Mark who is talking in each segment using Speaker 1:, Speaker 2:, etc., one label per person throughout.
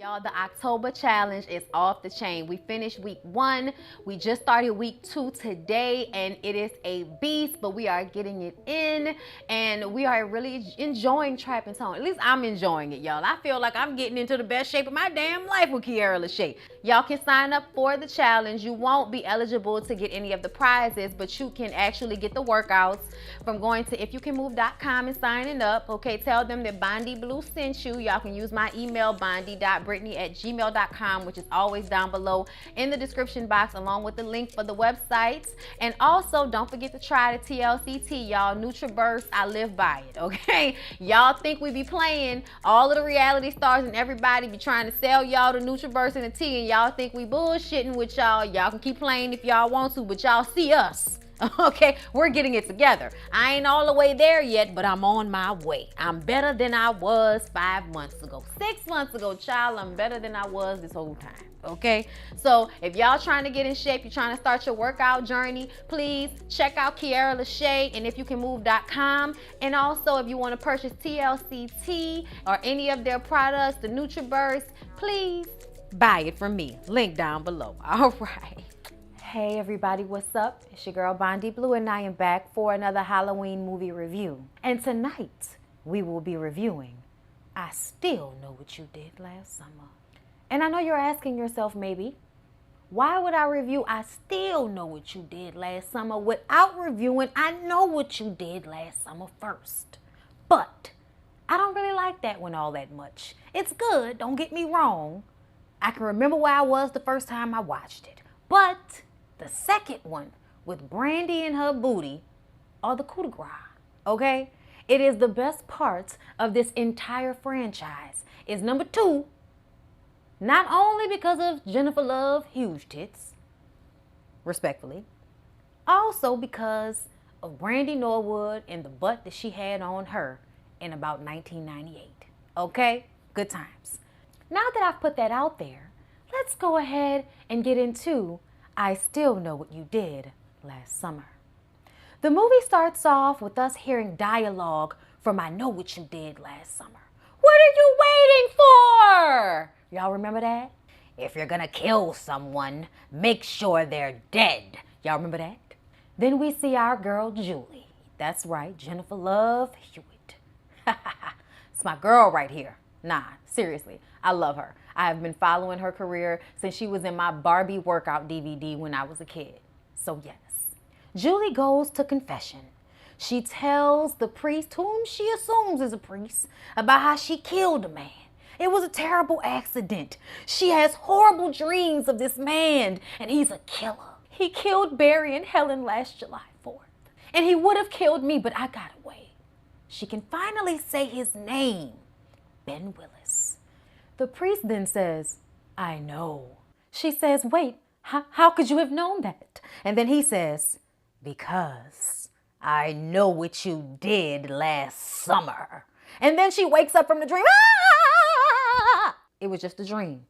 Speaker 1: Y'all, the October challenge is off the chain. We finished week 1. We just started week 2 today, and it is a beast, but we are getting it in, and we are really enjoying Trap and Tone. At least I'm enjoying it, y'all. I feel like I'm getting into the best shape of my damn life with Kiara Lachey. Y'all can sign up for the challenge. You won't be eligible to get any of the prizes, but you can actually get the workouts from going to ifyoucanmove.com and signing up. Okay, tell them that Bondi Blue sent you. Y'all can use my email, bondi.brittany@gmail.com, which is always down below in the description box, along with the link for the website. And also, don't forget to try the TLCT, y'all. NutriBurst, I live by it, okay? Y'all think we be playing, all of the reality stars and everybody be trying to sell y'all the NutriBurst and the tea, and y'all think we bullshitting with y'all. Y'all can keep playing if y'all want to, but y'all see us. Okay, we're getting it together. I ain't all the way there yet, but I'm on my way. I'm better than I was 5 months ago. 6 months ago, child, I'm better than I was this whole time. Okay, so if y'all trying to get in shape, you're trying to start your workout journey, please check out Kiara Lachey and ifyoucanmove.com. And also, if you want to purchase TLCT or any of their products, the NutriBurst, please buy it from me. Link down below. All right. Hey everybody, what's up? It's your girl Bondi Blue, and I am back for another Halloween movie review. And tonight, we will be reviewing I Still Know What You Did Last Summer. And I know you're asking yourself maybe, why would I review I Still Know What You Did Last Summer without reviewing I Know What You Did Last Summer first? But I don't really like that one all that much. It's good, don't get me wrong. I can remember where I was the first time I watched it. But the second one, with Brandy and her booty, are the coup de grace, okay? It is the best part of this entire franchise. It's number 2, not only because of Jennifer Love huge tits, respectfully, also because of Brandy Norwood and the butt that she had on her in about 1998, okay? Good times. Now that I've put that out there, let's go ahead and get into I Still Know What You Did Last Summer. The movie starts off with us hearing dialogue from I Know What You Did Last Summer. What are you waiting for? Y'all remember that? If you're gonna kill someone, make sure they're dead. Y'all remember that? Then we see our girl Julie. That's right, Jennifer Love Hewitt. It's my girl right here. Nah, seriously, I love her. I have been following her career since she was in my Barbie workout DVD when I was a kid. So yes, Julie goes to confession. She tells the priest, whom she assumes is a priest, about how she killed a man. It was a terrible accident. She has horrible dreams of this man, and he's a killer. He killed Barry and Helen last July 4th, and he would have killed me, but I got away. She can finally say his name, Ben Willis. The priest then says, I know. She says, wait, how could you have known that? And then he says, because I know what you did last summer. And then she wakes up from the dream. Ah! It was just a dream.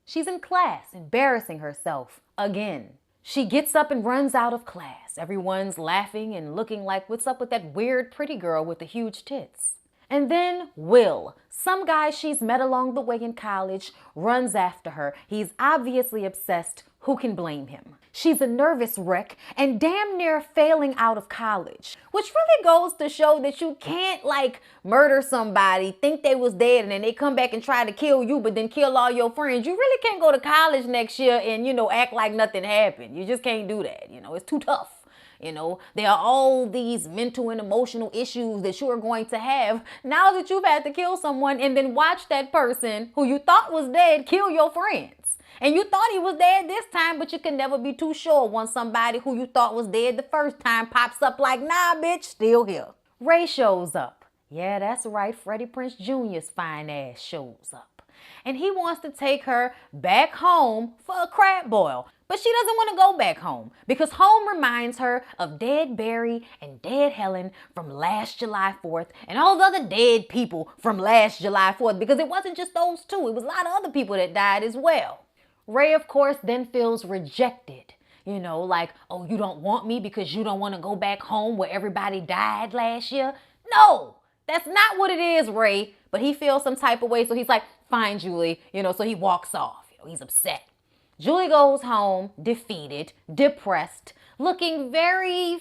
Speaker 1: She's in class, embarrassing herself again. She gets up and runs out of class. Everyone's laughing and looking like, what's up with that weird pretty girl with the huge tits? And then Will, some guy she's met along the way in college, runs after her. He's obviously obsessed. Who can blame him? She's a nervous wreck and damn near failing out of college, which really goes to show that you can't murder somebody, think they was dead, and then they come back and try to kill you, but then kill all your friends. You really can't go to college next year and, act like nothing happened. You just can't do that. It's too tough. There are all these mental and emotional issues that you are going to have now that you've had to kill someone and then watch that person who you thought was dead kill your friends. And you thought he was dead this time, but you can never be too sure once somebody who you thought was dead the first time pops up like, nah, bitch, still here. Ray shows up. Yeah, that's right. Freddie Prinze Jr.'s fine ass shows up. And he wants to take her back home for a crab boil. But she doesn't want to go back home because home reminds her of dead Barry and dead Helen from last July 4th and all the other dead people from last July 4th, because it wasn't just those two. It was a lot of other people that died as well. Ray, of course, then feels rejected. Oh, you don't want me because you don't want to go back home where everybody died last year? No, that's not what it is, Ray. But he feels some type of way, so he's like, Fine, Julie. So he walks off. He's upset. Julie goes home defeated, depressed, looking very,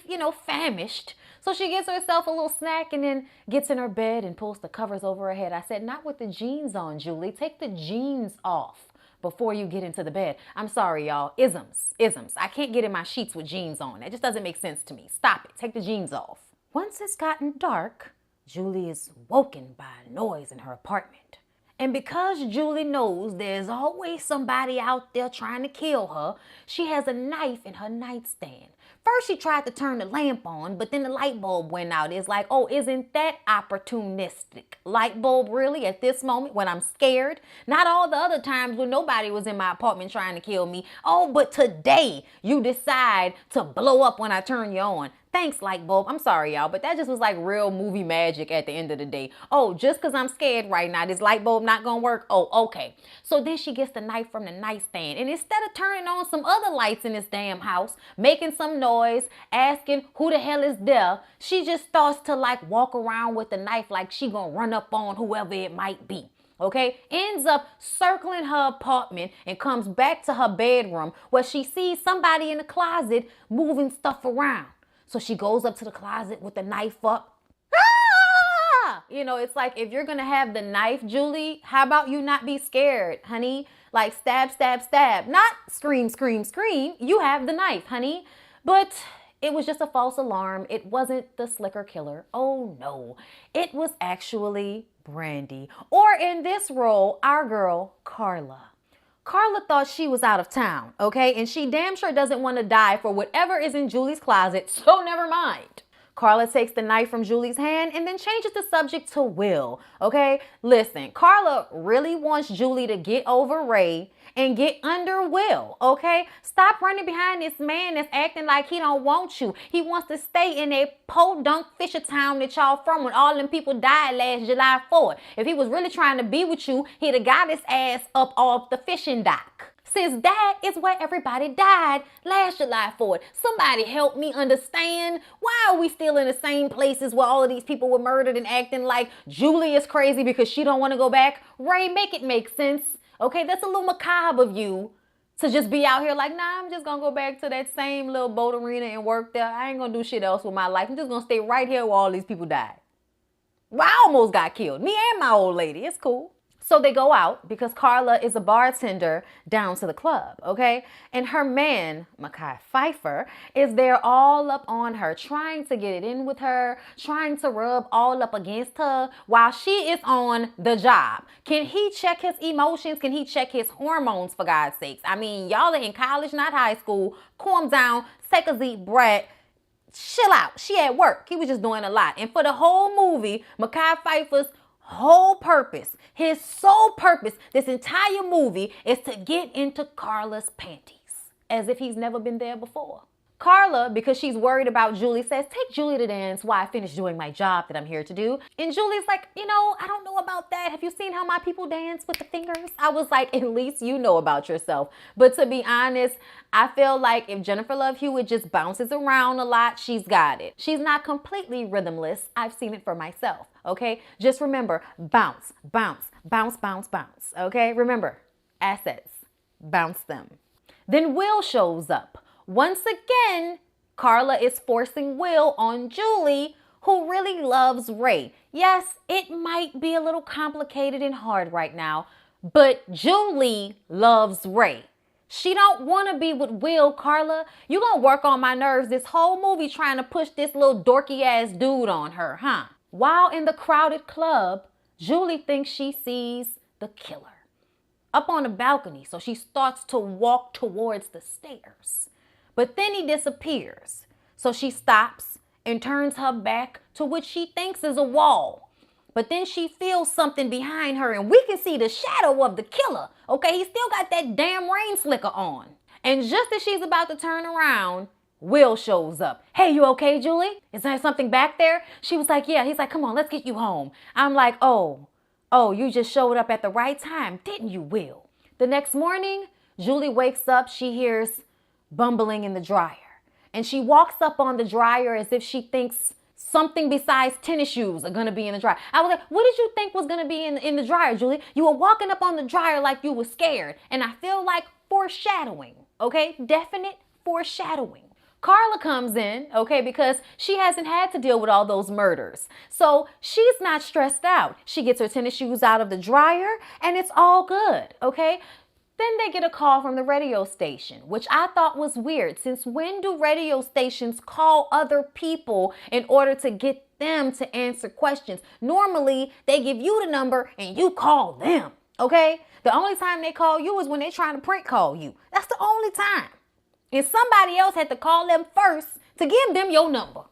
Speaker 1: famished. So she gets herself a little snack and then gets in her bed and pulls the covers over her head. I said, not with the jeans on, Julie. Take the jeans off before you get into the bed. I'm sorry, y'all. Isms. I can't get in my sheets with jeans on. That just doesn't make sense to me. Stop it. Take the jeans off. Once it's gotten dark, Julie is woken by a noise in her apartment. And because Julie knows there's always somebody out there trying to kill her, she has a knife in her nightstand. First, she tried to turn the lamp on, but then the light bulb went out. It's like, oh, isn't that opportunistic? Light bulb really at this moment when I'm scared? Not all the other times when nobody was in my apartment trying to kill me. Oh, but today you decide to blow up when I turn you on. Thanks, light bulb. I'm sorry, y'all, but that just was like real movie magic at the end of the day. Oh, just because I'm scared right now, this light bulb not gonna work? Oh, okay. So then she gets the knife from the nightstand, and instead of turning on some other lights in this damn house, making some noise, asking who the hell is there, she just starts to like walk around with the knife like she gonna run up on whoever it might be. Okay, ends up circling her apartment and comes back to her bedroom where she sees somebody in the closet moving stuff around. So she goes up to the closet with the knife up. Ah! It's like, if you're going to have the knife, Julie, how about you not be scared, honey? Like stab, stab, stab. Not scream, scream, scream. You have the knife, honey. But it was just a false alarm. It wasn't the slicker killer. Oh, no. It was actually Brandy. Or in this role, our girl, Carla. Carla thought she was out of town, okay? And she damn sure doesn't want to die for whatever is in Julie's closet, so never mind. Carla takes the knife from Julie's hand and then changes the subject to Will, okay? Listen, Carla really wants Julie to get over Ray and get under Will, okay? Stop running behind this man that's acting like he don't want you. He wants to stay in that podunk Fisher town that y'all from when all them people died last July 4th. If he was really trying to be with you, he'd have got his ass up off the fishing dock. Since that is where everybody died last July 4th. Somebody help me understand, why are we still in the same places where all of these people were murdered and acting like Julie is crazy because she don't want to go back? Ray, make it make sense. Okay, that's a little macabre of you to just be out here like, nah, I'm just going to go back to that same little boat arena and work there. I ain't going to do shit else with my life. I'm just going to stay right here where all these people died. Well, I almost got killed. Me and my old lady. It's cool. So they go out because Carla is a bartender down to the club, okay? And her man, Mekhi Phifer, is there all up on her, trying to get it in with her, trying to rub all up against her while she is on the job. Can he check his emotions? Can he check his hormones, for God's sakes? I mean, y'all are in college, not high school. Calm down, take a deep breath. Chill out. She at work. He was just doing a lot. And for the whole movie, Mekhi Phifer's whole purpose, his sole purpose, this entire movie is to get into Carla's panties, as if he's never been there before. Carla, because she's worried about Julie, says, take Julie to dance while I finish doing my job that I'm here to do. And Julie's like, I don't know about that. Have you seen how my people dance with the fingers? I was like, at least you know about yourself. But to be honest, I feel like if Jennifer Love Hewitt just bounces around a lot, she's got it. She's not completely rhythmless. I've seen it for myself, okay? Just remember, bounce, bounce, bounce, bounce, bounce, okay? Remember, assets, bounce them. Then Will shows up. Once again, Carla is forcing Will on Julie, who really loves Ray. Yes, it might be a little complicated and hard right now, but Julie loves Ray. She don't want to be with Will, Carla. You gonna work on my nerves this whole movie trying to push this little dorky ass dude on her, huh? While in the crowded club, Julie thinks she sees the killer up on the balcony, so she starts to walk towards the stairs. But then he disappears. So she stops and turns her back to what she thinks is a wall. But then she feels something behind her and we can see the shadow of the killer. Okay, he still got that damn rain slicker on. And just as she's about to turn around, Will shows up. Hey, you okay, Julie? Is there something back there? She was like, yeah. He's like, come on, let's get you home. I'm like, oh, you just showed up at the right time, didn't you, Will? The next morning, Julie wakes up. She hears bumbling in the dryer. And she walks up on the dryer as if she thinks Something besides tennis shoes are gonna be in the dryer. I was like, what did you think was gonna be in the dryer, Julie? You were walking up on the dryer like you were scared. And I feel like foreshadowing, okay? Definite foreshadowing. Carla comes in, okay, because she hasn't had to deal with all those murders. So she's not stressed out. She gets her tennis shoes out of the dryer and it's all good, okay? Then they get a call from the radio station, which I thought was weird. Since when do radio stations call other people in order to get them to answer questions? Normally, they give you the number and you call them, okay? The only time they call you is when they're trying to prank call you. That's the only time. And somebody else had to call them first to give them your number.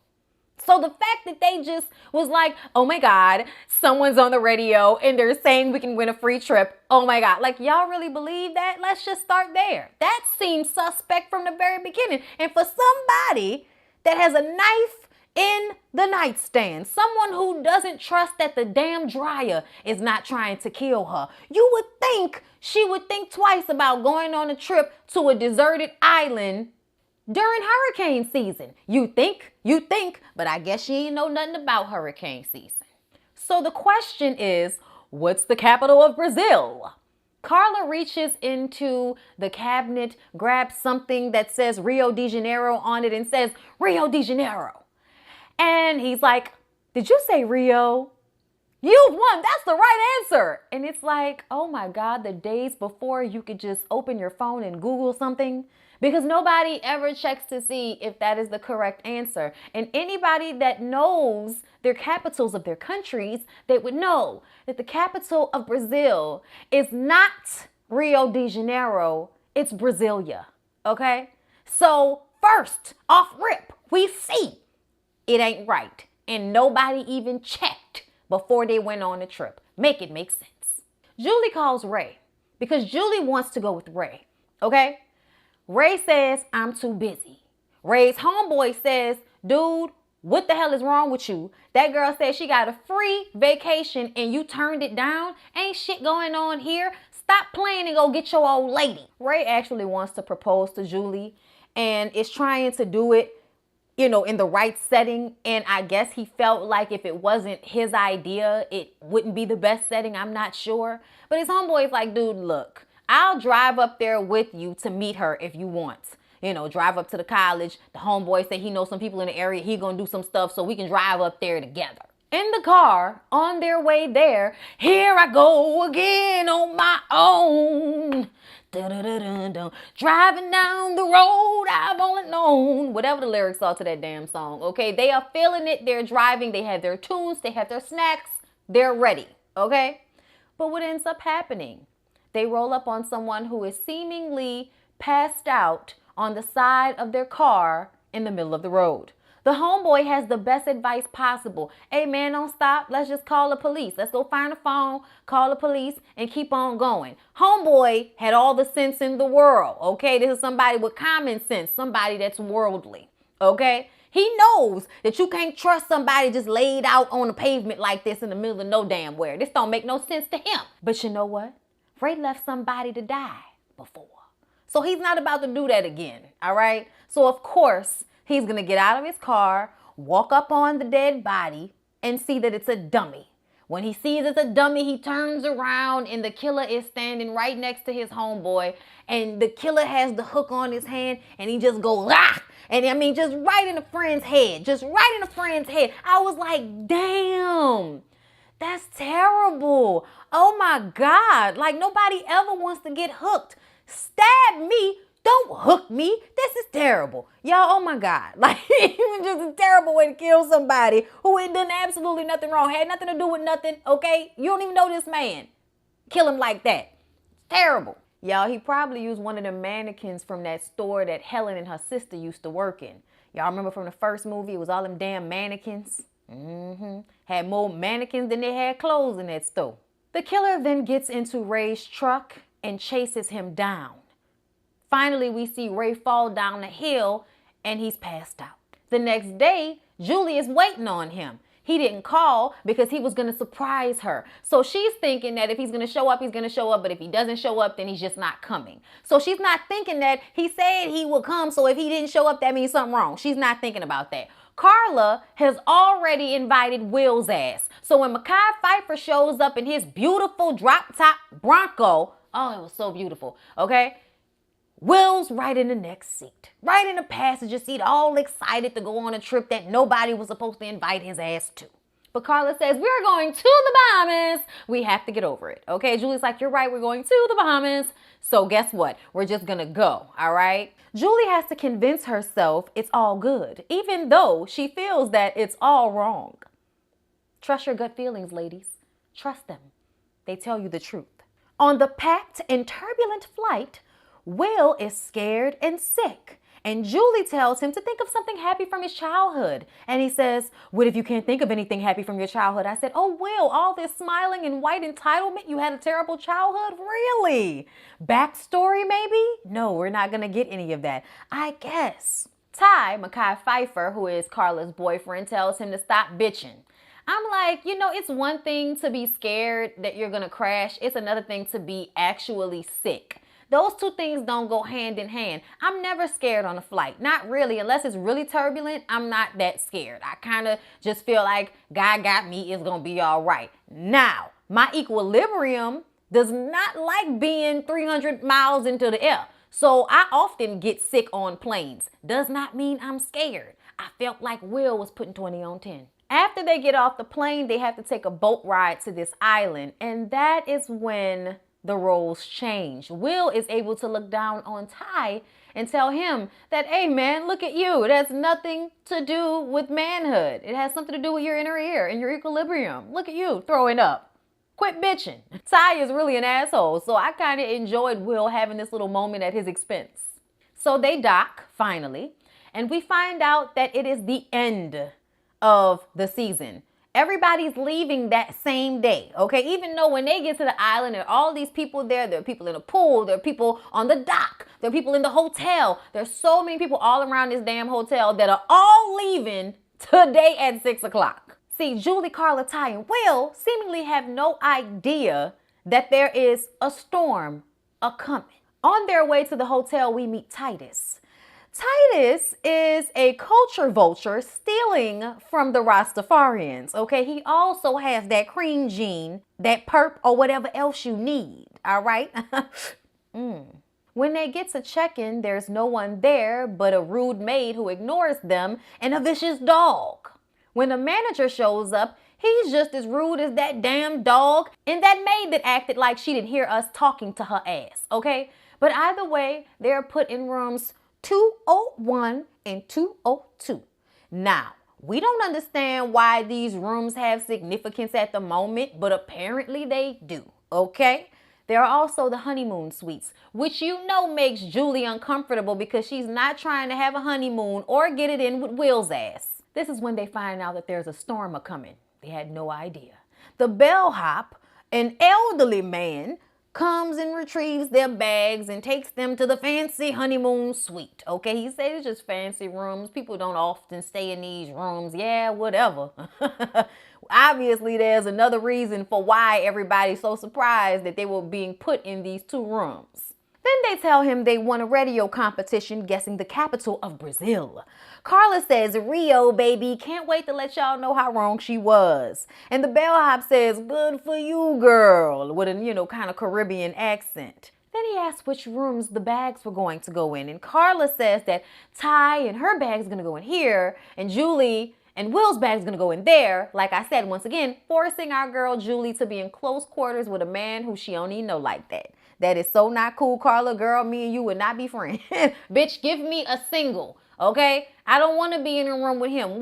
Speaker 1: So the fact that they just was like, oh my God, someone's on the radio and they're saying we can win a free trip. Oh my God, like y'all really believe that? Let's just start there. That seems suspect from the very beginning. And for somebody that has a knife in the nightstand, someone who doesn't trust that the damn dryer is not trying to kill her, you would think she would think twice about going on a trip to a deserted island during hurricane season. You think, but I guess she ain't know nothing about hurricane season. So the question is, what's the capital of Brazil? Carla reaches into the cabinet, grabs something that says Rio de Janeiro on it and says, Rio de Janeiro. And he's like, did you say Rio? You won. That's the right answer. And it's like, oh my God, the days before you could just open your phone and Google something, because nobody ever checks to see if that is the correct answer. And anybody that knows their capitals of their countries, they would know that the capital of Brazil is not Rio de Janeiro, it's Brasilia. Okay? So first, off rip, we see it ain't right. And nobody even checked before they went on the trip. Make it make sense. Julie calls Ray because Julie wants to go with Ray. Okay? Ray says, I'm too busy. Ray's homeboy says, dude, what the hell is wrong with you? That girl said she got a free vacation and you turned it down. Ain't shit going on here. Stop playing and go get your old lady. Ray actually wants to propose to Julie and is trying to do it, you know, in the right setting. And I guess he felt like if it wasn't his idea, it wouldn't be the best setting. I'm not sure. But his homeboy is like, dude, look, I'll drive up there with you to meet her if you want. You know, drive up to the college. The homeboy say he knows some people in the area. He gonna do some stuff so we can drive up there together. In the car, on their way there, here I go again on my own. Dun-dun-dun-dun-dun. Driving down the road I've only known. Whatever the lyrics are to that damn song, okay? They are feeling it. They're driving. They have their tunes. They have their snacks. They're ready, okay? But what ends up happening? They roll up on someone who is seemingly passed out on the side of their car in the middle of the road. The homeboy has the best advice possible. Hey man, don't stop. Let's just call the police. Let's go find a phone, call the police, and keep on going. Homeboy had all the sense in the world, okay? This is somebody with common sense, somebody that's worldly, okay? He knows that you can't trust somebody just laid out on the pavement like this in the middle of no damn where. This don't make no sense to him. But you know what? Ray left somebody to die before. So he's not about to do that again, all right? So of course, he's going to get out of his car, walk up on the dead body, and see that it's a dummy. When he sees it's a dummy, he turns around and the killer is standing right next to his homeboy. And the killer has the hook on his hand and he just goes, ah! And I mean, just right in the friend's head, just right in the friend's head. I was like, damn. That's terrible. Oh my God. Like nobody ever wants to get hooked. Stab me. Don't hook me. This is terrible. Y'all, oh my God. Like it was just a terrible way to kill somebody who had done absolutely nothing wrong. Had nothing to do with nothing. Okay. You don't even know this man. Kill him like that. It's terrible. Y'all, he probably used one of the mannequins from that store that Helen and her sister used to work in. Y'all remember from the first movie, it was all them damn mannequins. Had more mannequins than they had clothes in that store. The killer then gets into Ray's truck and chases him down. Finally, we see Ray fall down the hill and he's passed out. The next day, Julie is waiting on him. He didn't call because he was going to surprise her. So she's thinking that if he's going to show up, he's going to show up. But if he doesn't show up, then he's just not coming. So she's not thinking that he said he will come. So if he didn't show up, that means something wrong. She's not thinking about that. Carla has already invited Will's ass. So when Mekhi Phifer shows up in his beautiful drop top Bronco, oh, it was so beautiful, okay? Will's right in the next seat, right in the passenger seat, all excited to go on a trip that nobody was supposed to invite his ass to. But Carla says, we're going to the Bahamas. We have to get over it, okay? Julie's like, you're right, we're going to the Bahamas. So guess what? We're just going to go, all right? Julie has to convince herself it's all good, even though she feels that it's all wrong. Trust your gut feelings, ladies. Trust them. They tell you the truth. On the packed and turbulent flight, Will is scared and sick. And Julie tells him to think of something happy from his childhood. And he says, what if you can't think of anything happy from your childhood? I said, oh, Will, all this smiling and white entitlement, you had a terrible childhood? Really? Backstory, maybe? No, we're not going to get any of that. I guess. Ty, Mekhi Phifer, who is Carla's boyfriend, tells him to stop bitching. I'm like, it's one thing to be scared that you're going to crash. It's another thing to be actually sick. Those two things don't go hand in hand. I'm never scared on a flight. Not really. Unless it's really turbulent, I'm not that scared. I kind of just feel like God got me. It's going to be all right. Now, my equilibrium does not like being 300 miles into the air. So I often get sick on planes. Does not mean I'm scared. I felt like Will was putting 20 on 10. After they get off the plane, they have to take a boat ride to this island. And that is when the roles change. Will is able to look down on Ty and tell him that, hey man, look at you. It has nothing to do with manhood. It has something to do with your inner ear and your equilibrium. Look at you throwing up. Quit bitching. Ty is really an asshole. So I kind of enjoyed Will having this little moment at his expense. So they dock finally, and we find out that it is the end of the season. Everybody's leaving that same day, okay? Even though when they get to the island, there are all these people there. There are people in the pool. There are people on the dock. There are people in the hotel. There's so many people all around this damn hotel that are all leaving today at 6 o'clock. See, Julie, Carla, Ty, and Will seemingly have no idea that there is a storm a-coming. On their way to the hotel, we meet Titus. Titus is a culture vulture stealing from the Rastafarians, okay? He also has that cream gene, that perp, or whatever else you need, all right? When they get to check-in, there's no one there but a rude maid who ignores them and a vicious dog. When the manager shows up, he's just as rude as that damn dog and that maid that acted like she didn't hear us talking to her ass, okay? But either way, they're put in rooms 201 and 202. Now, we don't understand why these rooms have significance at the moment, but apparently they do, okay? There are also the honeymoon suites, which makes Julie uncomfortable because she's not trying to have a honeymoon or get it in with Will's ass. This is when they find out that there's a storm a-coming. They had no idea. The bellhop, an elderly man, comes and retrieves their bags and takes them to the fancy honeymoon suite. Okay, he said it's just fancy rooms. People don't often stay in these rooms. Yeah, whatever. Obviously, there's another reason for why everybody's so surprised that they were being put in these two rooms. Then they tell him they won a radio competition guessing the capital of Brazil. Carla says, Rio, baby. Can't wait to let y'all know how wrong she was. And the bellhop says, good for you, girl, with a, kind of Caribbean accent. Then he asks which rooms the bags were going to go in. And Carla says that Ty and her bag's going to go in here, and Julie and Will's bag's going to go in there. Like I said, once again, forcing our girl Julie to be in close quarters with a man who she don't even know like that. That is so not cool, Carla. Girl, me and you would not be friends. Bitch, give me a single, okay? I don't want to be in a room with him.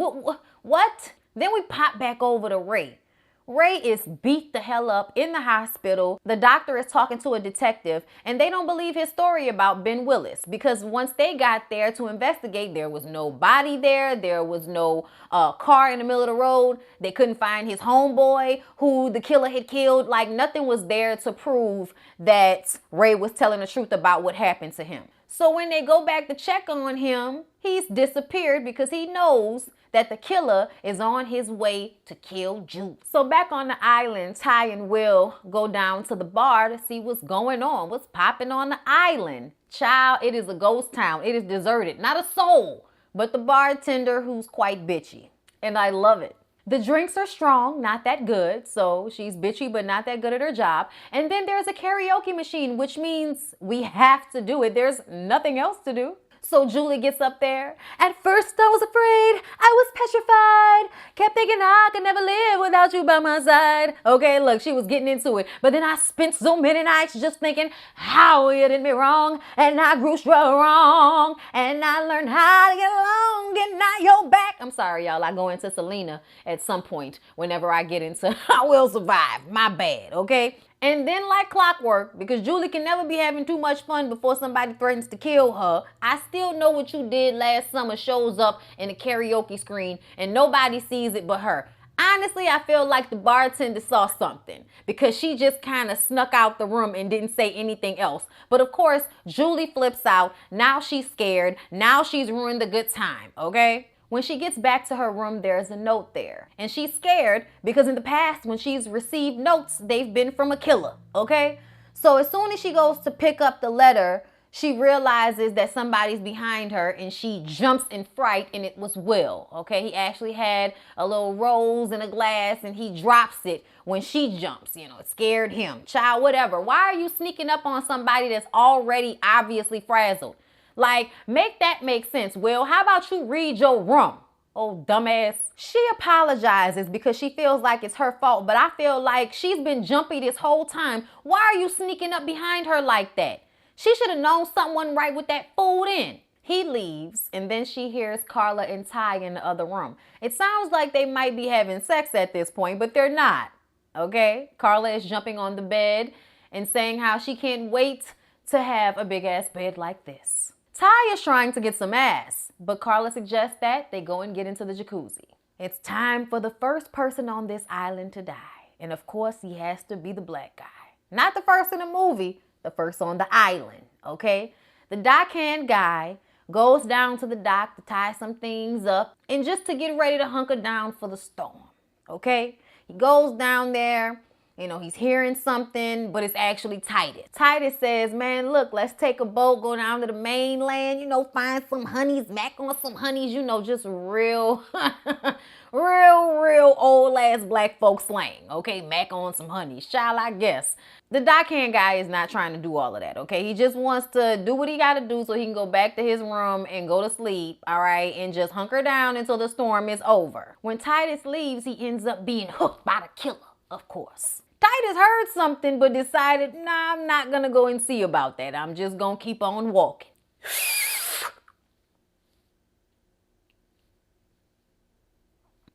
Speaker 1: What? Then we pop back over to Ray. Ray is beat the hell up in the hospital. The doctor is talking to a detective, and they don't believe his story about Ben Willis because once they got there to investigate, there was no body there. There was no car in the middle of the road. They couldn't find his homeboy who the killer had killed. Like, nothing was there to prove that Ray was telling the truth about what happened to him. So when they go back to check on him, he's disappeared because he knows that the killer is on his way to kill Julie. So back on the island, Ty and Will go down to the bar to see what's going on, what's popping on the island. Child, it is a ghost town. It is deserted. Not a soul, but the bartender who's quite bitchy. And I love it. The drinks are strong, not that good. So she's bitchy, but not that good at her job. And then there's a karaoke machine, which means we have to do it. There's nothing else to do. So Julie gets up there. At first I was afraid, I was petrified. Kept thinking I could never live without you by my side. Okay, look, she was getting into it. But then I spent so many nights just thinking how you did me wrong. And I grew strong. And I learned how to get along. Getting out your back. I'm sorry, y'all. I go into Selena at some point whenever I get into I Will Survive. My bad, okay? And then like clockwork, because Julie can never be having too much fun before somebody threatens to kill her, I Still Know What You Did Last Summer shows up in the karaoke screen and nobody sees it but her. Honestly, I feel like the bartender saw something because she just kind of snuck out the room and didn't say anything else. But of course, Julie flips out. Now she's scared. Now she's ruined the good time, okay? When she gets back to her room, there's a note there. And she's scared because in the past, when she's received notes, they've been from a killer, okay? So as soon as she goes to pick up the letter, she realizes that somebody's behind her and she jumps in fright, and it was Will, okay? He actually had a little rose in a glass and he drops it when she jumps. You know, it scared him. Child, whatever. Why are you sneaking up on somebody that's already obviously frazzled? Like, make that make sense, Will. How about you read your room? Oh, dumbass. She apologizes because she feels like it's her fault, but I feel like she's been jumpy this whole time. Why are you sneaking up behind her like that? She should have known someone right with that food in. He leaves, and then she hears Carla and Ty in the other room. It sounds like they might be having sex at this point, but they're not, okay? Carla is jumping on the bed and saying how she can't wait to have a big-ass bed like this. Ty is trying to get some ass, but Carla suggests that they go and get into the jacuzzi. It's time for the first person on this island to die. And of course, he has to be the black guy. Not the first in the movie, the first on the island, okay? The dockhand guy goes down to the dock to tie some things up and just to get ready to hunker down for the storm, okay? He goes down there. You know, he's hearing something, but it's actually Titus. Titus says, man, look, let's take a boat, go down to the mainland, you know, find some honeys, mac on some honeys, you know, just real, real old ass black folk slang, okay? Mac on some honeys. Child, I guess. The dockhand guy is not trying to do all of that, okay? He just wants to do what he got to do so he can go back to his room and go to sleep, all right? And just hunker down until the storm is over. When Titus leaves, he ends up being hooked by the killer, of course. Titus heard something but decided, nah, I'm not going to go and see about that. I'm just going to keep on walking.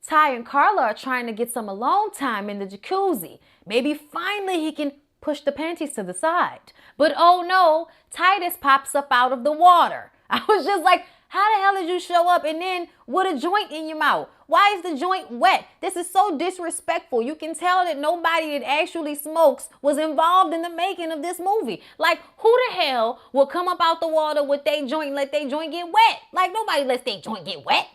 Speaker 1: Ty and Carla are trying to get some alone time in the jacuzzi. Maybe finally he can push the panties to the side. But oh no, Titus pops up out of the water. I was just like, how the hell did you show up and then with a joint in your mouth? Why is the joint wet? This is so disrespectful. You can tell that nobody that actually smokes was involved in the making of this movie. Like, who the hell will come up out the water with their joint and let their joint get wet? Like, nobody lets their joint get wet.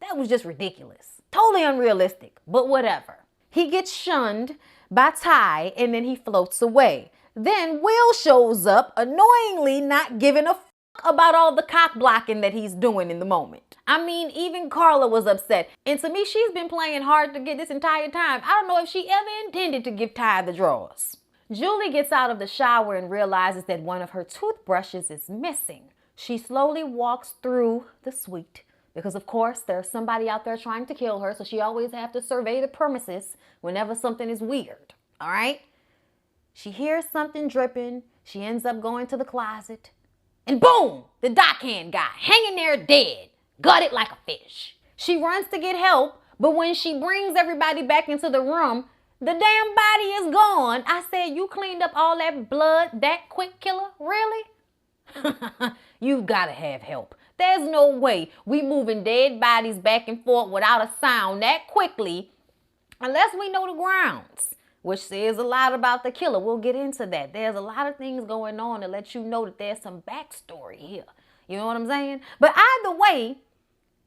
Speaker 1: That was just ridiculous. Totally unrealistic, but whatever. He gets shunned by Ty and then he floats away. Then Will shows up, annoyingly not giving a about all the cock blocking that he's doing in the moment. I mean, even Carla was upset. And to me, she's been playing hard to get this entire time. I don't know if she ever intended to give Ty the drawers. Julie gets out of the shower and realizes that one of her toothbrushes is missing. She slowly walks through the suite because, of course, there's somebody out there trying to kill her, so she always has to survey the premises whenever something is weird, all right? She hears something dripping. She ends up going to the closet. And boom, the dockhand guy hanging there dead, gutted like a fish. She runs to get help, but when she brings everybody back into the room, the damn body is gone. I said, you cleaned up all that blood that quick, killer? Really? You've got to have help. There's no way we moving dead bodies back and forth without a sound that quickly unless we know the grounds. which says a lot about the killer. We'll get into that. There's a lot of things going on to let you know that there's some backstory here. You know what I'm saying? But either way,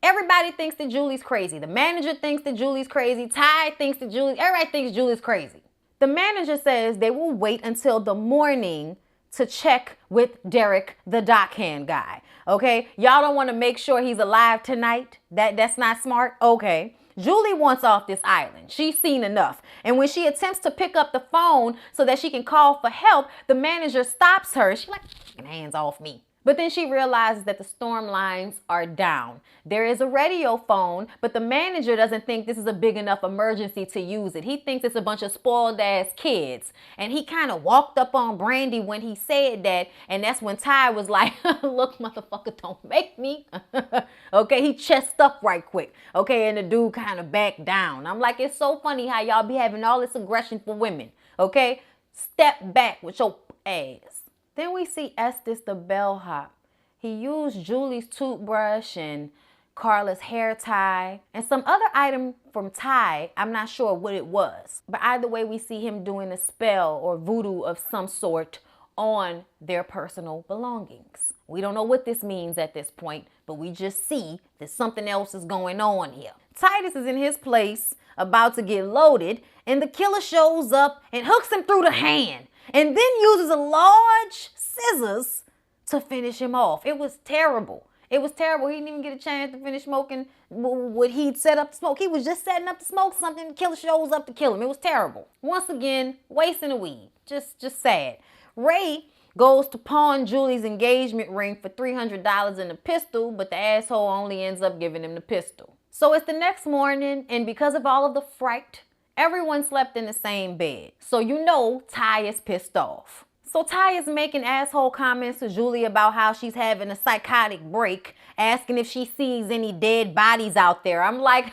Speaker 1: everybody thinks that Julie's crazy. The manager thinks that Julie's crazy. Ty thinks that everybody thinks Julie's crazy. The manager says they will wait until the morning to check with Derek, the dockhand guy. Okay? Y'all don't want to make sure he's alive tonight? That's not smart? Okay. Julie wants off this island. She's seen enough. And when she attempts to pick up the phone so that she can call for help, the manager stops her. She's like, hands off me. But then she realizes that the storm lines are down. There is a radio phone, but the manager doesn't think this is a big enough emergency to use it. He thinks it's a bunch of spoiled ass kids. And he kind of walked up on Brandy when he said that. And that's when Ty was like, look, motherfucker, don't make me. Okay, he chest up right quick. Okay, and the dude kind of backed down. I'm like, it's so funny how y'all be having all this aggression for women. Okay, step back with your ass. Then we see Estes the bellhop. He used Julie's toothbrush and Carla's hair tie and some other item from Ty. I'm not sure what it was. But either way, we see him doing a spell or voodoo of some sort on their personal belongings. We don't know what this means at this point, but we just see that something else is going on here. Titus is in his place about to get loaded, and the killer shows up and hooks him through the hand. And then uses a large scissors to finish him off. It was terrible. It was terrible. He didn't even get a chance to finish smoking what he'd set up to smoke. He was just setting up to smoke something. The killer shows up to kill him. It was terrible. Once again, wasting a weed. Just sad. Ray goes to pawn Julie's engagement ring for $300 and a pistol, but the asshole only ends up giving him the pistol. So it's the next morning, and because of all of the fright, everyone slept in the same bed. So you know Ty is pissed off. So Ty is making asshole comments to Julie about how she's having a psychotic break, asking if she sees any dead bodies out there. I'm like,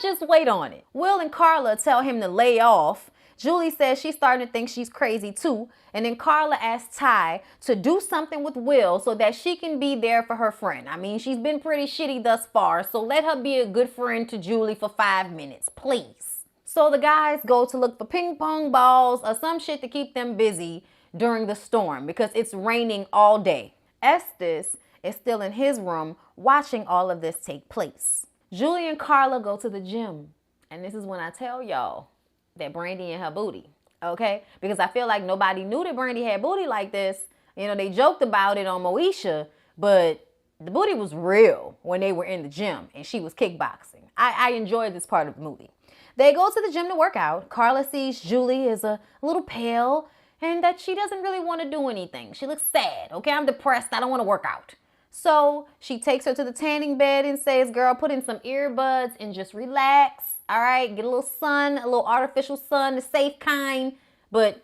Speaker 1: just wait on it. Will and Carla tell him to lay off. Julie says she's starting to think she's crazy too. And then Carla asks Ty to do something with Will so that she can be there for her friend. I mean, she's been pretty shitty thus far, so let her be a good friend to Julie for 5 minutes, please. So the guys go to look for ping pong balls or some shit to keep them busy during the storm because it's raining all day. Estes is still in his room watching all of this take place. Julie and Carla go to the gym. And this is when I tell y'all that Brandy and her booty, okay? Because I feel like nobody knew that Brandy had booty like this. You know, they joked about it on Moesha, but the booty was real when they were in the gym and she was kickboxing. I enjoyed this part of the movie. They go to the gym to work out. Carla sees Julie is a little pale and that she doesn't really want to do anything. She looks sad. Okay, I'm depressed. I don't want to work out. So she takes her to the tanning bed and says, girl, put in some earbuds and just relax. All right, get a little sun, a little artificial sun, the safe kind. But,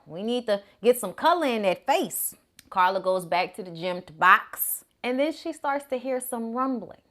Speaker 1: we need to get some color in that face. Carla goes back to the gym to box. And then she starts to hear some rumbling.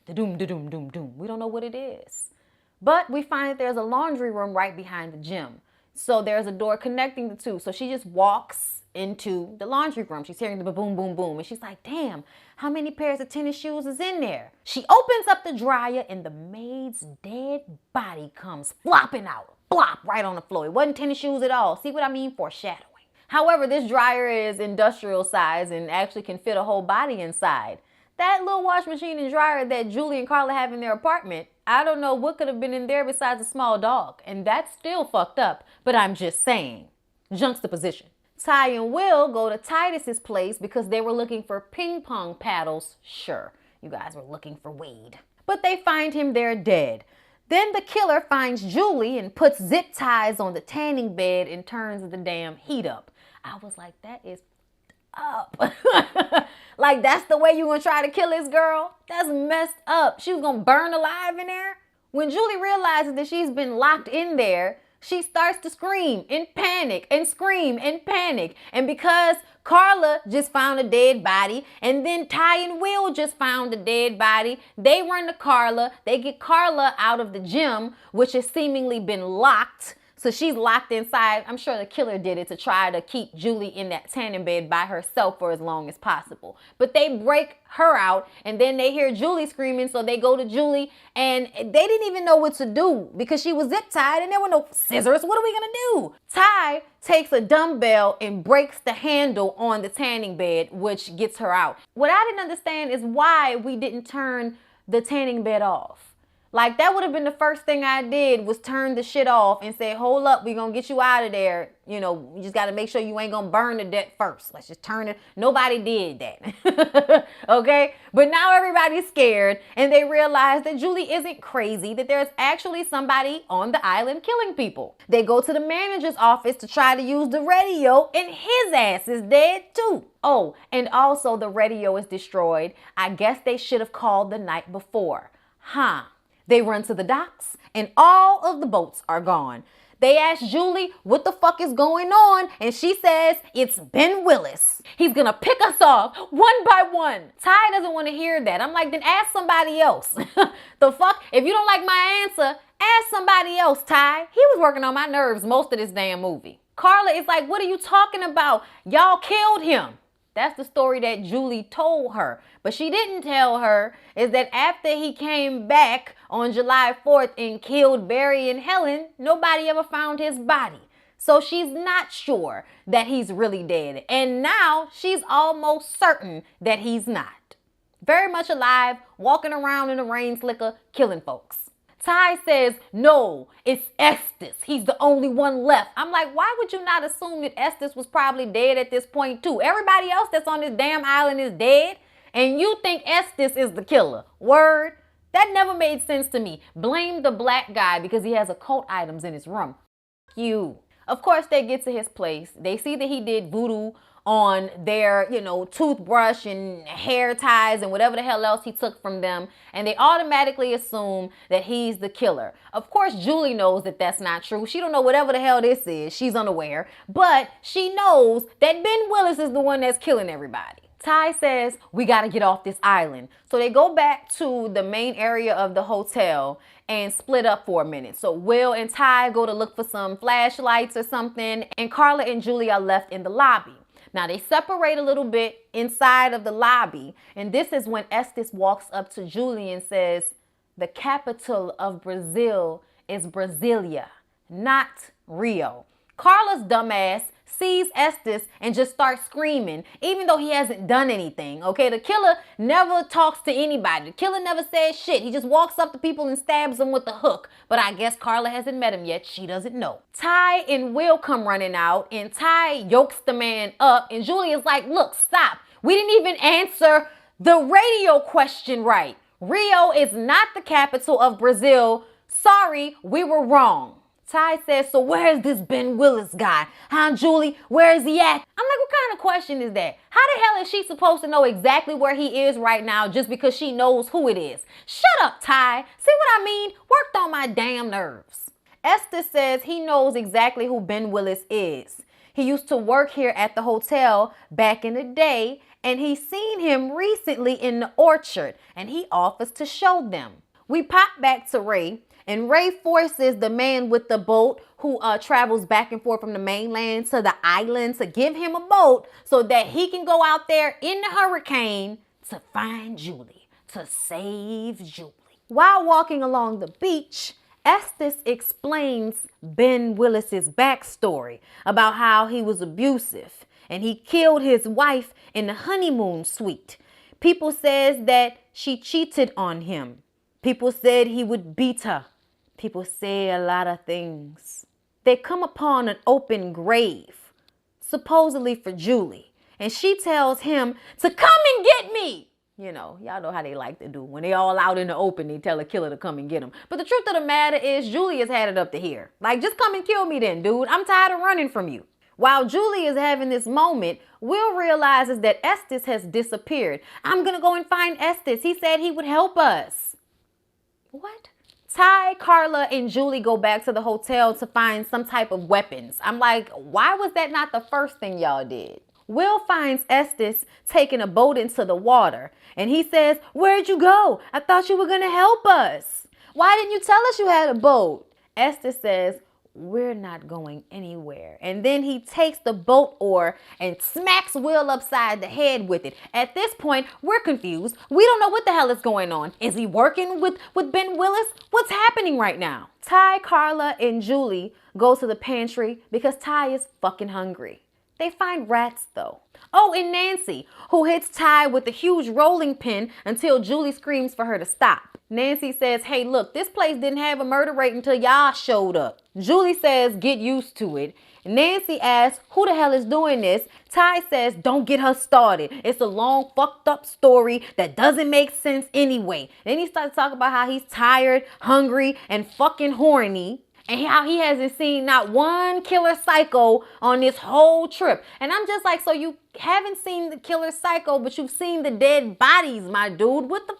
Speaker 1: Da-doom, da-doom, doom, doom. We don't know what it is. But we find that there's a laundry room right behind the gym. So there's a door connecting the two. So she just walks into the laundry room. She's hearing the boom, boom, boom. And she's like, damn, how many pairs of tennis shoes is in there? She opens up the dryer and the maid's dead body comes flopping out. Flop right on the floor. It wasn't tennis shoes at all. See what I mean? Foreshadowing. However, this dryer is industrial size and actually can fit a whole body inside. That little wash machine and dryer that Julie and Carla have in their apartment, I don't know what could have been in there besides a small dog. And that's still fucked up, but I'm just saying. Juxtaposition. Ty and Will go to Titus's place because they were looking for ping pong paddles. Sure, you guys were looking for weed. But they find him there dead. Then the killer finds Julie and puts zip ties on the tanning bed and turns the damn heat up. I was like, that is up. Like, that's the way you gonna try to kill this girl? That's messed up. She was gonna burn alive in there? When Julie realizes that she's been locked in there, she starts to scream in panic and scream in panic. And because Carla just found a dead body and then Ty and Will just found a dead body, they run to Carla. They get Carla out of the gym, which has seemingly been locked. So she's locked inside. I'm sure the killer did it to try to keep Julie in that tanning bed by herself for as long as possible. But they break her out, and then they hear Julie screaming, so they go to Julie, and they didn't even know what to do because she was zip tied and there were no scissors. What are we gonna do? Ty takes a dumbbell and breaks the handle on the tanning bed, which gets her out. What I didn't understand is why we didn't turn the tanning bed off. Like, that would have been the first thing I did, was turn the shit off and say, hold up, we're going to get you out of there. You know, you just got to make sure you ain't going to burn to death first. Let's just turn it. Nobody did that. Okay? But now everybody's scared, and they realize that Julie isn't crazy, that there's actually somebody on the island killing people. They go to the manager's office to try to use the radio, and his ass is dead too. Oh, and also the radio is destroyed. I guess they should have called the night before. Huh. They run to the docks, and all of the boats are gone. They ask Julie what the fuck is going on, and she says it's Ben Willis. He's gonna pick us off one by one. Ty doesn't want to hear that. I'm like, then ask somebody else. The fuck? If you don't like my answer, ask somebody else, Ty. He was working on my nerves most of this damn movie. Carla is like, what are you talking about? Y'all killed him. That's the story that Julie told her. But she didn't tell her is that after he came back on July 4th and killed Barry and Helen, nobody ever found his body. So she's not sure that he's really dead. And now she's almost certain that he's not. Very much alive, walking around in the rain slicker, killing folks. Ty says, no, it's Estes. He's the only one left. I'm like, why would you not assume that Estes was probably dead at this point too? Everybody else that's on this damn island is dead, and you think Estes is the killer. Word? That never made sense to me. Blame the black guy because he has occult items in his room. F you. Of course, they get to his place. They see that he did voodoo on their, toothbrush and hair ties and whatever the hell else he took from them. And they automatically assume that he's the killer. Of course, Julie knows that that's not true. She don't know whatever the hell this is. She's unaware. But she knows that Ben Willis is the one that's killing everybody. Ty says, we got to get off this island. So they go back to the main area of the hotel and split up for a minute. So Will and Ty go to look for some flashlights or something. And Carla and Julie are left in the lobby. Now, they separate a little bit inside of the lobby, and this is when Estes walks up to Julie and says, the capital of Brazil is Brasilia, not Rio. Carla's dumbass sees Estes and just starts screaming, even though he hasn't done anything, okay? The killer never talks to anybody. The killer never says shit. He just walks up to people and stabs them with a hook. But I guess Carla hasn't met him yet. She doesn't know. Ty and Will come running out, and Ty yokes the man up, and Julie is like, look, stop. We didn't even answer the radio question right. Rio is not the capital of Brazil. Sorry, we were wrong. Ty says, so where's this Ben Willis guy? Huh, Julie? Where is he at? I'm like, what kind of question is that? How the hell is she supposed to know exactly where he is right now just because she knows who it is? Shut up, Ty. See what I mean? Worked on my damn nerves. Estes says he knows exactly who Ben Willis is. He used to work here at the hotel back in the day, and he's seen him recently in the orchard, and he offers to show them. We pop back to Ray. And Ray forces the man with the boat who travels back and forth from the mainland to the island to give him a boat so that he can go out there in the hurricane to find Julie, to save Julie. While walking along the beach, Estes explains Ben Willis's backstory about how he was abusive and he killed his wife in the honeymoon suite. People says that she cheated on him. People said he would beat her. People say a lot of things. They come upon an open grave, supposedly for Julie, and she tells him to come and get me. Y'all know how they like to do. When they all out in the open, they tell a killer to come and get them. But the truth of the matter is, Julie has had it up to here. Like, just come and kill me then, dude. I'm tired of running from you. While Julie is having this moment, Will realizes that Estes has disappeared. I'm going to go and find Estes. He said he would help us. What? Ty, Carla, and Julie go back to the hotel to find some type of weapons. I'm like, why was that not the first thing y'all did? Will finds Estes taking a boat into the water, and he says, where'd you go? I thought you were going to help us. Why didn't you tell us you had a boat? Estes says, we're not going anywhere. And then he takes the boat oar and smacks Will upside the head with it. At this point, we're confused. We don't know what the hell is going on. Is he working with Ben Willis? What's happening right now? Ty, Carla, and Julie go to the pantry because Ty is fucking hungry. They find rats though. Oh, and Nancy, who hits Ty with a huge rolling pin until Julie screams for her to stop. Nancy says, hey, look, this place didn't have a murder rate until y'all showed up. Julie says, get used to it. Nancy asks, who the hell is doing this? Ty says, don't get her started. It's a long, fucked up story that doesn't make sense anyway. Then he starts talking about how he's tired, hungry, and fucking horny. And how he hasn't seen not one killer psycho on this whole trip. And I'm just like, so you haven't seen the killer psycho, but you've seen the dead bodies, my dude. What the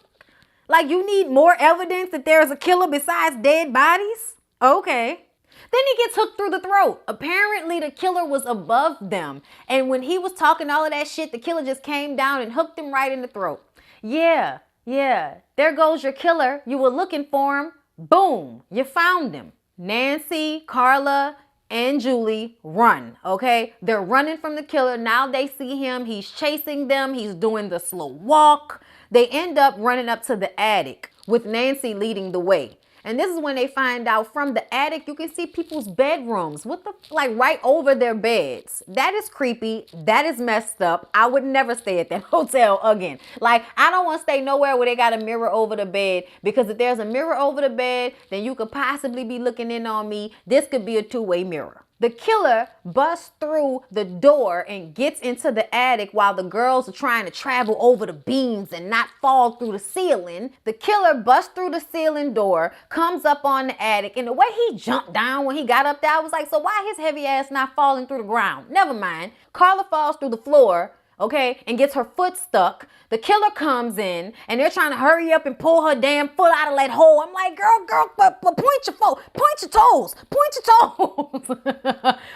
Speaker 1: like, you need more evidence that there's a killer besides dead bodies? Okay. Then he gets hooked through the throat. Apparently the killer was above them. And when he was talking all of that shit, the killer just came down and hooked him right in the throat. Yeah. There goes your killer. You were looking for him. Boom. You found him. Nancy, Carla, and Julie run, okay? They're running from the killer. Now they see him. He's chasing them. He's doing the slow walk. They end up running up to the attic with Nancy leading the way. And this is when they find out from the attic, you can see people's bedrooms. What the, like right over their beds. That is creepy. That is messed up. I would never stay at that hotel again. Like, I don't want to stay nowhere where they got a mirror over the bed, because if there's a mirror over the bed, then you could possibly be looking in on me. This could be a two-way mirror. The killer busts through the door and gets into the attic while the girls are trying to travel over the beams and not fall through the ceiling. The killer busts through the ceiling door, comes up on the attic, and the way he jumped down when he got up there, I was like, so why his heavy ass not falling through the ground? Never mind. Carla falls through the floor, okay, and gets her foot stuck. The killer comes in, and they're trying to hurry up and pull her damn foot out of that hole. I'm like, girl, but point your toes.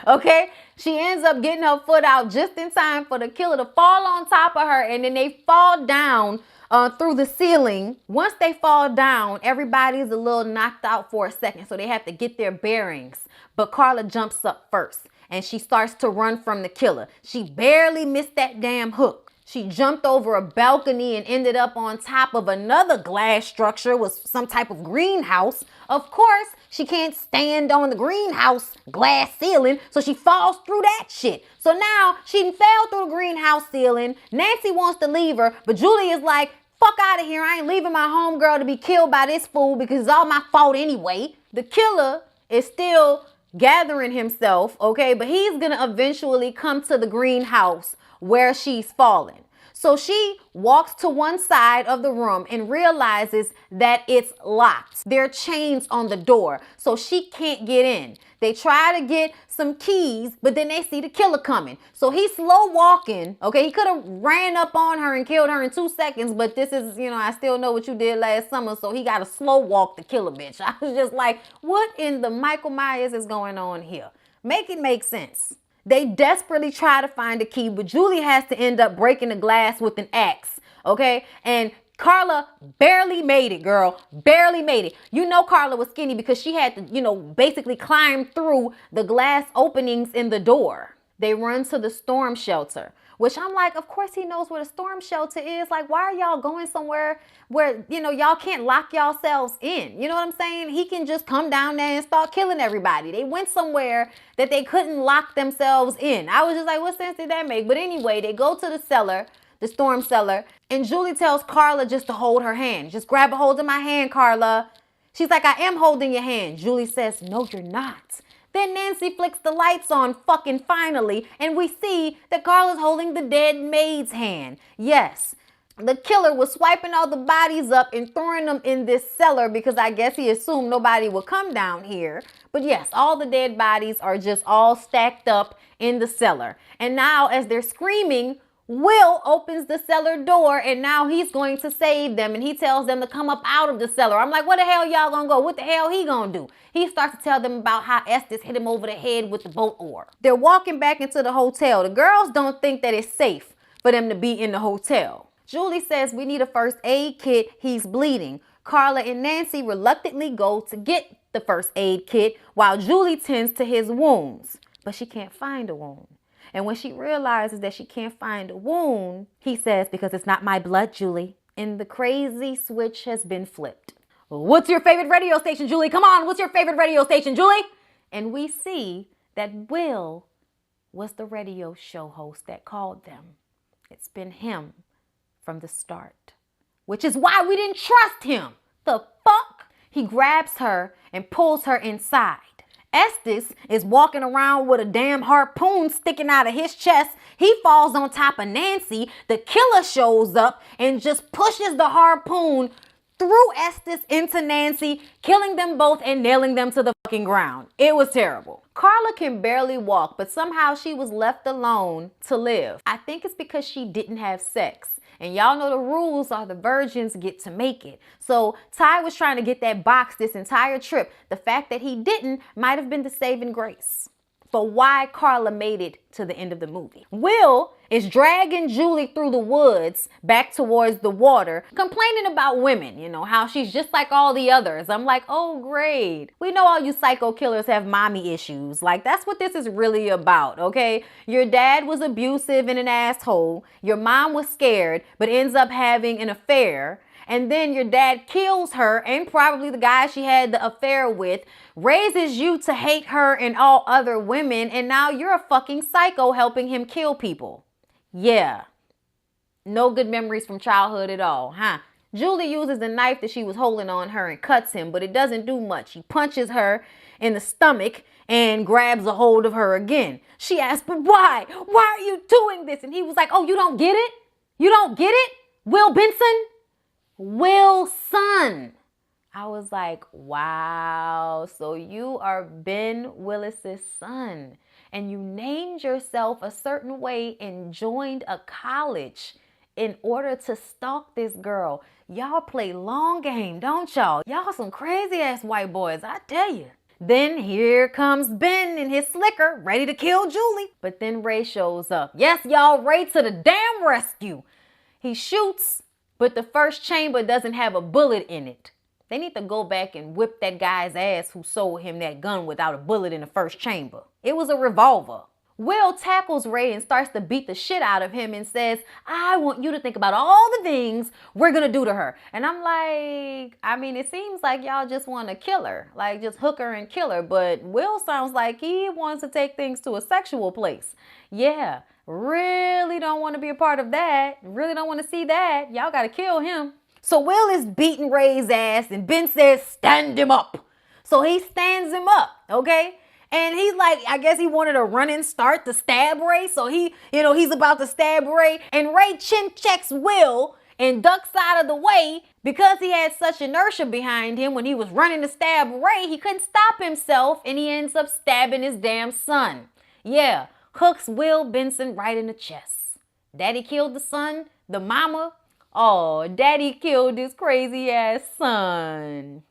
Speaker 1: Okay? She ends up getting her foot out just in time for the killer to fall on top of her, and then they fall down through the ceiling. Once they fall down, everybody's a little knocked out for a second, so they have to get their bearings. But Carla jumps up first, and she starts to run from the killer. She barely missed that damn hook. She jumped over a balcony and ended up on top of another glass structure with some type of greenhouse. Of course, she can't stand on the greenhouse glass ceiling, so she falls through that shit. So now she fell through the greenhouse ceiling. Nancy wants to leave her, but Julie is like, fuck out of here. I ain't leaving my homegirl to be killed by this fool because it's all my fault anyway. The killer is still gathering himself, okay? But he's gonna eventually come to the greenhouse where she's fallen. So she walks to one side of the room and realizes that it's locked. There are chains on the door, so she can't get in. They try to get some keys, but then they see the killer coming. So he's slow walking, okay? He could have ran up on her and killed her in 2 seconds, but this is, I still know what you did last summer, so he got to slow walk the killer bitch. I was just like, what in the Michael Myers is going on here? Make it make sense. They desperately try to find a key, but Julie has to end up breaking the glass with an axe, okay? And Carla barely made it, girl. Barely made it. Carla was skinny because she had to, basically climb through the glass openings in the door. They run to the storm shelter, which I'm like, of course he knows where the storm shelter is. Like, why are y'all going somewhere where, y'all can't lock yourselves in? You know what I'm saying? He can just come down there and start killing everybody. They went somewhere that they couldn't lock themselves in. I was just like, what sense did that make? But anyway, they go to the cellar, the storm cellar, and Julie tells Carla just to hold her hand. Just grab a hold of my hand, Carla. She's like, I am holding your hand. Julie says, no, you're not. Then Nancy flicks the lights on fucking finally, and we see that Carla's holding the dead maid's hand. Yes, the killer was swiping all the bodies up and throwing them in this cellar because I guess he assumed nobody would come down here. But yes, all the dead bodies are just all stacked up in the cellar. And now as they're screaming, Will opens the cellar door, and now he's going to save them, and he tells them to come up out of the cellar. I'm like, where the hell y'all gonna go? What the hell he gonna do? He starts to tell them about how Estes hit him over the head with the boat oar. They're walking back into the hotel. The girls don't think that it's safe for them to be in the hotel. Julie says, we need a first aid kit. He's bleeding. Carla and Nancy reluctantly go to get the first aid kit while Julie tends to his wounds. But she can't find a wound. And when she realizes that she can't find a wound, he says, because it's not my blood, Julie. And the crazy switch has been flipped. What's your favorite radio station, Julie? Come on, what's your favorite radio station, Julie? And we see that Will was the radio show host that called them. It's been him from the start, which is why we didn't trust him. The fuck? He grabs her and pulls her inside. Estes is walking around with a damn harpoon sticking out of his chest. He falls on top of Nancy. The killer shows up and just pushes the harpoon through Estes into Nancy, killing them both and nailing them to the fucking ground. It was terrible. Carla can barely walk, but somehow she was left alone to live. I think it's because she didn't have sex. And y'all know the rules are the virgins get to make it. So Ty was trying to get that box this entire trip. The fact that he didn't might have been the saving grace for why Carla made it to the end of the movie. Will is dragging Julie through the woods back towards the water, complaining about women, you know, how she's just like all the others. I'm like, oh, great. We know all you psycho killers have mommy issues. Like, that's what this is really about, okay? Your dad was abusive and an asshole. Your mom was scared, but ends up having an affair. And then your dad kills her and probably the guy she had the affair with, raises you to hate her and all other women, and now you're a fucking psycho helping him kill people. Yeah. No good memories from childhood at all, huh? Julie uses the knife that she was holding on her and cuts him, but it doesn't do much. He punches her in the stomach and grabs a hold of her again. She asks, but why? Why are you doing this? And he was like, oh, you don't get it? You don't get it? Will Benson? Will's son. I was like, wow, so you are Ben Willis's son and you named yourself a certain way and joined a college in order to stalk this girl. Y'all play long game, don't y'all? Y'all some crazy ass white boys, I tell you. Then here comes Ben and his slicker, ready to kill Julie. But then Ray shows up. Yes, y'all, Ray to the damn rescue. He shoots, but the first chamber doesn't have a bullet in it. They need to go back and whip that guy's ass who sold him that gun without a bullet in the first chamber. It was a revolver. Will tackles Ray and starts to beat the shit out of him and says, I want you to think about all the things we're going to do to her. And I'm like, I mean, it seems like y'all just want to kill her, like just hook her and kill her. But Will sounds like he wants to take things to a sexual place. Yeah, really don't want to be a part of that. Really don't want to see that. Y'all got to kill him. So Will is beating Ray's ass and Ben says, stand him up. So he stands him up, okay? And he's like, I guess he wanted a running start to stab Ray. So he's about to stab Ray. And Ray chin checks Will and ducks out of the way. Because he had such inertia behind him when he was running to stab Ray, he couldn't stop himself and he ends up stabbing his damn son. Yeah, hooks Will Benson right in the chest. Daddy killed the son, the mama. Oh, daddy killed his crazy ass son.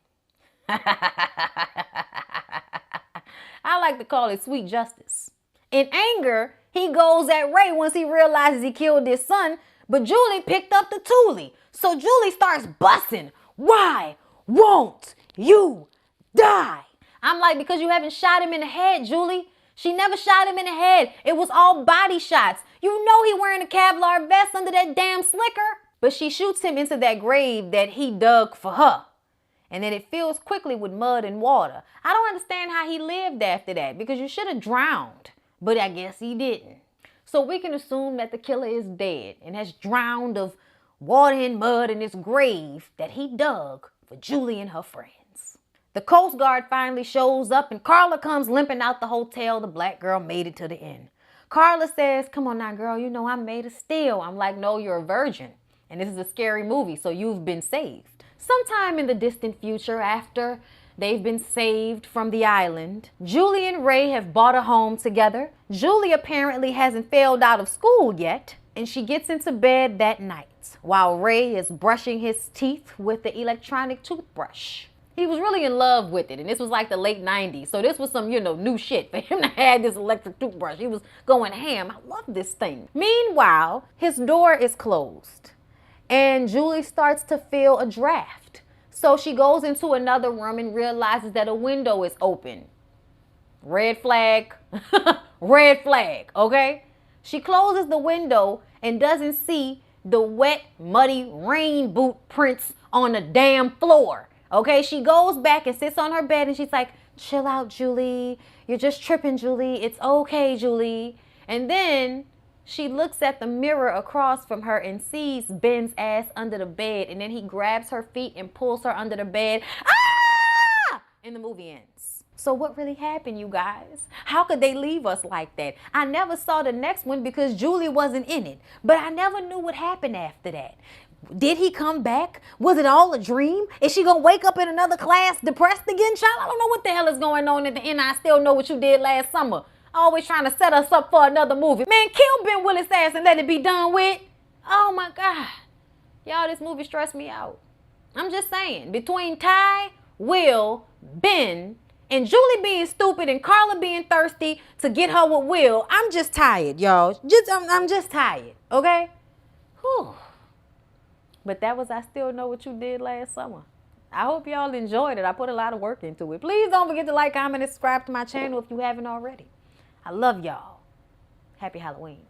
Speaker 1: I like to call it sweet justice. In anger, he goes at Ray once he realizes he killed his son, but Julie picked up the toolie. So Julie starts busting. Why won't you die? I'm like, because you haven't shot him in the head, Julie. She never shot him in the head. It was all body shots. You know he wearing a Kevlar vest under that damn slicker. But she shoots him into that grave that he dug for her. And then it fills quickly with mud and water. I don't understand how he lived after that because you should have drowned. But I guess he didn't. So we can assume that the killer is dead and has drowned of water and mud in his grave that he dug for Julie and her friends. The Coast Guard finally shows up and Carla comes limping out the hotel. The black girl made it to the inn. Carla says, come on now, girl, you know I'm made of steel. I'm like, no, you're a virgin. And this is a scary movie, so you've been saved. Sometime in the distant future, after they've been saved from the island, Julie and Ray have bought a home together. Julie apparently hasn't failed out of school yet, and she gets into bed that night while Ray is brushing his teeth with the electronic toothbrush. He was really in love with it, and this was like the late 90s, so this was some, new shit for him to have this electric toothbrush. He was going ham. I love this thing. Meanwhile, his door is closed. And Julie starts to feel a draft. So she goes into another room and realizes that a window is open. Red flag. Red flag, okay? She closes the window and doesn't see the wet, muddy rain boot prints on the damn floor. Okay, she goes back and sits on her bed and she's like, chill out, Julie. You're just tripping, Julie. It's okay, Julie. And then she looks at the mirror across from her and sees Ben's ass under the bed. And then he grabs her feet and pulls her under the bed. Ah! And the movie ends. So what really happened, you guys? How could they leave us like that? I never saw the next one because Julie wasn't in it. But I never knew what happened after that. Did he come back? Was it all a dream? Is she going to wake up in another class depressed again, child? I don't know what the hell is going on at the end. I still know what you did last summer. Always trying to set us up for another movie. Man, kill Ben Willis' ass and let it be done with. Oh, my God. Y'all, this movie stressed me out. I'm just saying. Between Ty, Will, Ben, and Julie being stupid and Carla being thirsty to get her with Will, I'm just tired, y'all. I'm just tired, okay? Whew. But that was I Still Know What You Did Last Summer. I hope y'all enjoyed it. I put a lot of work into it. Please don't forget to like, comment, and subscribe to my channel if you haven't already. I love y'all. Happy Halloween.